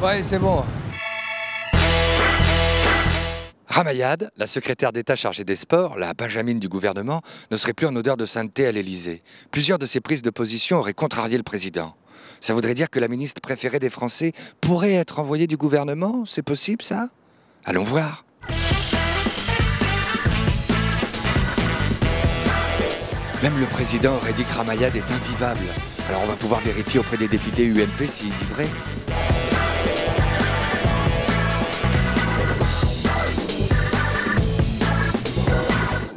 Ouais, c'est bon. Ramayad, la secrétaire d'État chargée des sports, la Benjamine du gouvernement, ne serait plus en odeur de sainteté à l'Élysée. Plusieurs de ses prises de position auraient contrarié le président. Ça voudrait dire que la ministre préférée des Français pourrait être envoyée du gouvernement? C'est possible, ça? Allons voir. Même le président aurait dit que Ramayad est invivable. Alors on va pouvoir vérifier auprès des députés UMP s'il dit vrai.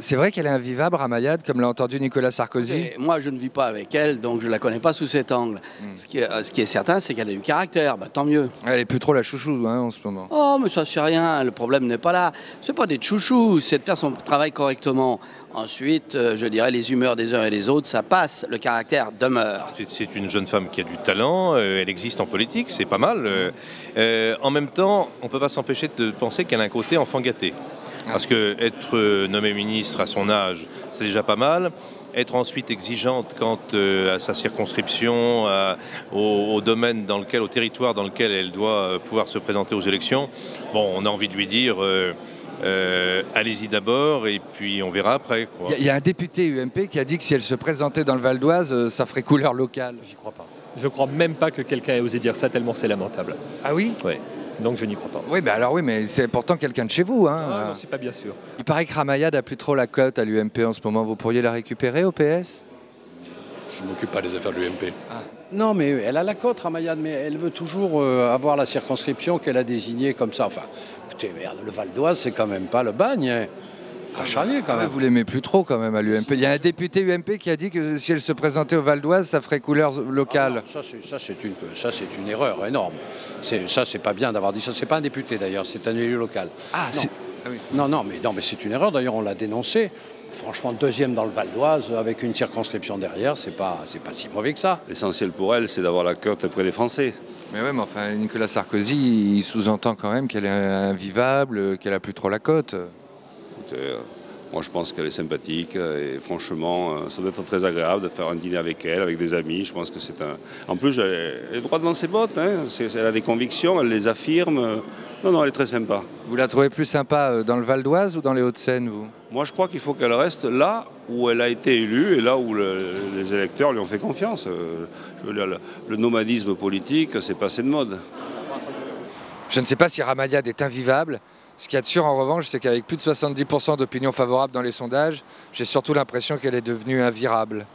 C'est vrai qu'elle est invivable, Ramayad, comme l'a entendu Nicolas Sarkozy? Et moi, je ne vis pas avec elle, donc je ne la connais pas sous cet angle. Ce qui est certain, c'est qu'elle a du caractère, tant mieux. Elle est plus trop la chouchou en ce moment. Oh, mais ça, c'est rien, le problème n'est pas là. C'est pas des chouchous, c'est de faire son travail correctement. Ensuite, je dirais, les humeurs des uns et des autres, ça passe, le caractère demeure. C'est une jeune femme qui a du talent, elle existe en politique, c'est pas mal. En même temps, on ne peut pas s'empêcher de penser qu'elle a un côté enfant gâté. Parce qu'être nommé ministre à son âge, c'est déjà pas mal. Être ensuite exigeante quant à sa circonscription, au domaine dans lequel, au territoire dans lequel elle doit pouvoir se présenter aux élections, bon, on a envie de lui dire allez-y d'abord et puis on verra après. Il y a un député UMP qui a dit que si elle se présentait dans le Val d'Oise, ça ferait couleur locale. J'y crois pas. Je crois même pas que quelqu'un ait osé dire ça, tellement c'est lamentable. Ah oui? Ouais. Donc je n'y crois pas. Oui, mais c'est pourtant quelqu'un de chez vous. Ah, non, c'est pas bien sûr. Il paraît que Ramayad a plus trop la cote à l'UMP en ce moment. Vous pourriez la récupérer au PS? Je ne m'occupe pas des affaires de l'UMP. Ah. Non, mais elle a la cote, Ramayad, mais elle veut toujours avoir la circonscription qu'elle a désignée comme ça. Enfin, écoutez, merde, le Val d'Oise, c'est quand même pas le bagne. Hein. Pas Charlier, quand même. Vous l'aimez plus trop, quand même, à l'UMP. Il y a un député UMP qui a dit que si elle se présentait au Val d'Oise, ça ferait couleur locale. Ah non, ça, c'est une erreur énorme. Ça, c'est pas bien d'avoir dit ça. C'est pas un député, d'ailleurs, c'est un élu local. Ah, non. Ah oui. Non, mais c'est une erreur. D'ailleurs, on l'a dénoncé. Franchement, deuxième dans le Val d'Oise, avec une circonscription derrière, c'est pas si mauvais que ça. L'essentiel pour elle, c'est d'avoir la cote près des Français. Mais ouais, mais enfin, Nicolas Sarkozy, il sous-entend quand même qu'elle est invivable, qu'elle a plus trop la cote. Écoutez, moi, je pense qu'elle est sympathique et franchement, ça doit être très agréable de faire un dîner avec elle, avec des amis. Je pense que c'est un... En plus, elle est droit devant ses bottes. Hein. Elle a des convictions, elle les affirme. Non, elle est très sympa. Vous la trouvez plus sympa dans le Val d'Oise ou dans les Hauts-de-Seine, vous? Moi, je crois qu'il faut qu'elle reste là où elle a été élue et là où les électeurs lui ont fait confiance. Je veux dire, le nomadisme politique, c'est passé de mode. Je ne sais pas si Ramayad est invivable. Ce qu'il y a de sûr, en revanche, c'est qu'avec plus de 70% d'opinion favorable dans les sondages, j'ai surtout l'impression qu'elle est devenue invirable.